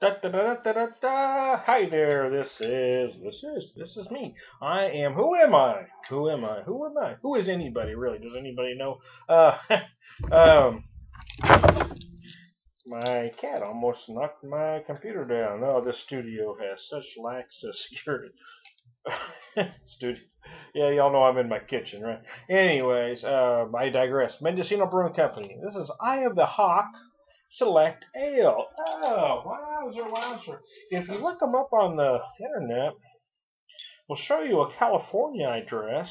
Da, da, da, da, da, da. Hi there. This is me. I am. Who am I? Who am I? Who am I? Who is anybody really? Does anybody know? Um, my cat almost knocked my computer down. Oh, this studio has such lax security. Studio. Yeah, y'all know I'm in my kitchen, right? Anyways, I digress. Mendocino Brewing Company. This is Eye of the Hawk Select Ale. Oh, wowzer, wowzer. If you look them up on the internet, we'll show you a California address.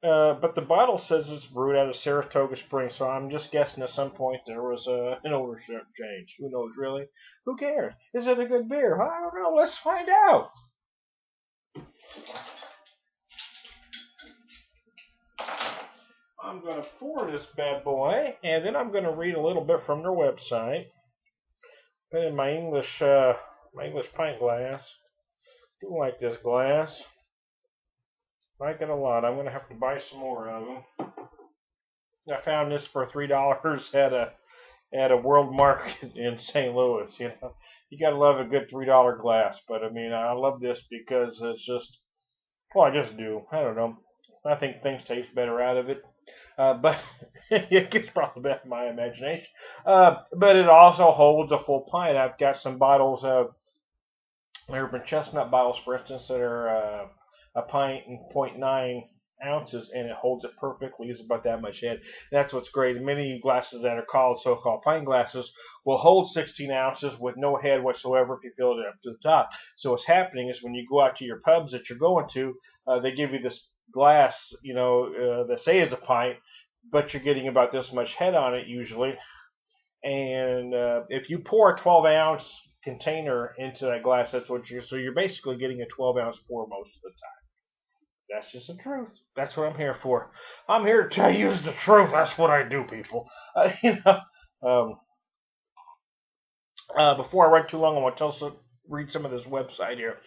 But the bottle says it's brewed out of Saratoga Springs, so I'm just guessing at some point there was an ownership change. Who knows, really? Who cares? Is it a good beer? I don't know. Let's find out. I'm going to pour this bad boy, and then I'm going to read a little bit from their website. Put in my English pint glass. Do like this glass. Like it a lot. I'm going to have to buy some more of them. I found this for $3 at a world market in St. Louis. You gotta love a good $3 glass. But I mean, I love this because it's just, well, I just do. I don't know. I think things taste better out of it. But it's probably my imagination. But it also holds a full pint. I've got some bottles of urban chestnut bottles, for instance, that are a pint and .9 ounces, and it holds it perfectly. It's about that much head. That's what's great. Many glasses that are called so-called pint glasses will hold 16 ounces with no head whatsoever if you fill it up to the top. So what's happening is when you go out to your pubs that you're going to, they give you this glass, they say is a pint, but you're getting about this much head on it usually. And if you pour a 12-ounce container into that glass, that's what you're basically getting a 12-ounce pour most of the time. That's just the truth. That's what I'm here for. I'm here to tell you the truth. That's what I do, people. Um, before I write too long, I want to read some of this website here.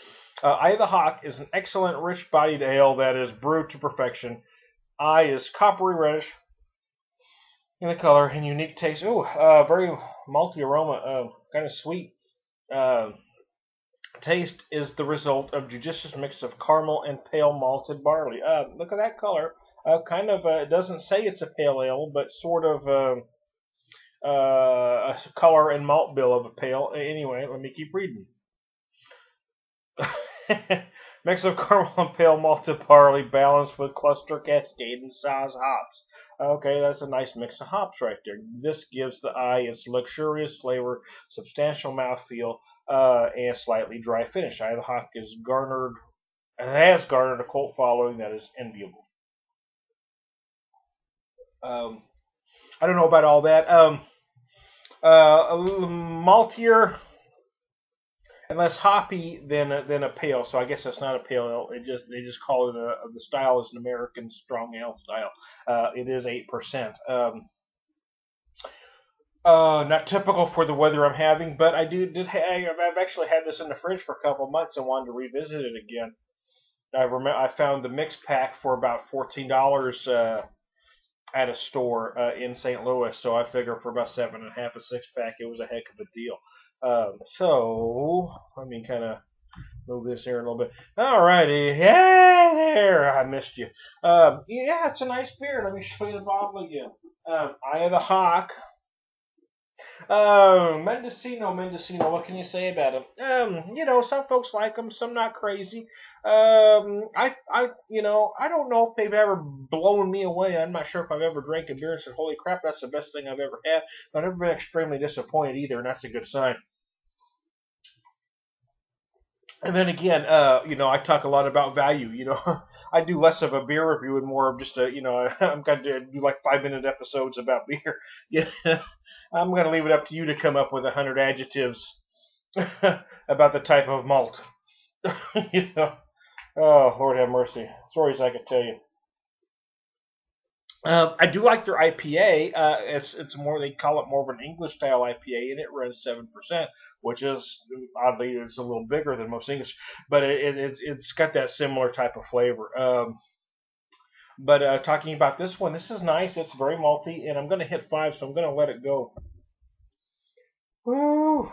Eye of the Hawk is an excellent, rich-bodied ale that is brewed to perfection. Eye is coppery reddish in the color and unique taste. Ooh, very malty aroma, kind of sweet. Uh, Taste is the result of judicious mix of caramel and pale malted barley. Look at that color. It doesn't say it's a pale ale, but sort of a color and malt bill of a pale. Anyway, let me keep reading. Mix of caramel and pale malted barley balanced with cluster cascade and Saaz hops. Okay, that's a nice mix of hops right there. This gives the eye its luxurious flavor, substantial mouthfeel, and slightly dry finish. Eye of the Hawk has garnered a cult following that is enviable. Um, I don't know about all that. A little maltier and less hoppy than a pale. So I guess that's not a pale ale. They just call it the style is an American strong ale style. It is 8%. Not typical for the weather I'm having, but I've actually had this in the fridge for a couple of months and wanted to revisit it again. I found the mix pack for about $14 at a store in St. Louis, so I figure for about 7.5 a 6 pack, it was a heck of a deal. So let me kind of move this here a little bit. Alrighty, yeah, there, I missed you. Yeah, it's a nice beer. Let me show you the bottle again. Eye of the Hawk. Mendocino. What can you say about him? Some folks like him, some not crazy. I don't know if they've ever blown me away. I'm not sure if I've ever drank a beer and said, "Holy crap, that's the best thing I've ever had." But I've never been extremely disappointed either, and that's a good sign. And then again, I talk a lot about value. I do less of a beer review and more of just I'm going to do like 5-minute episodes about beer. Yeah, I'm going to leave it up to you to come up with 100 adjectives about the type of malt. you know, oh Lord have mercy, stories I could tell you. I do like their IPA. It's more they call it more of an English style IPA, and it runs 7%, which is oddly is a little bigger than most English, but it's got that similar type of flavor. But talking about this one, this is nice. It's very malty, and I'm going to hit 5, so I'm going to let it go. Woo!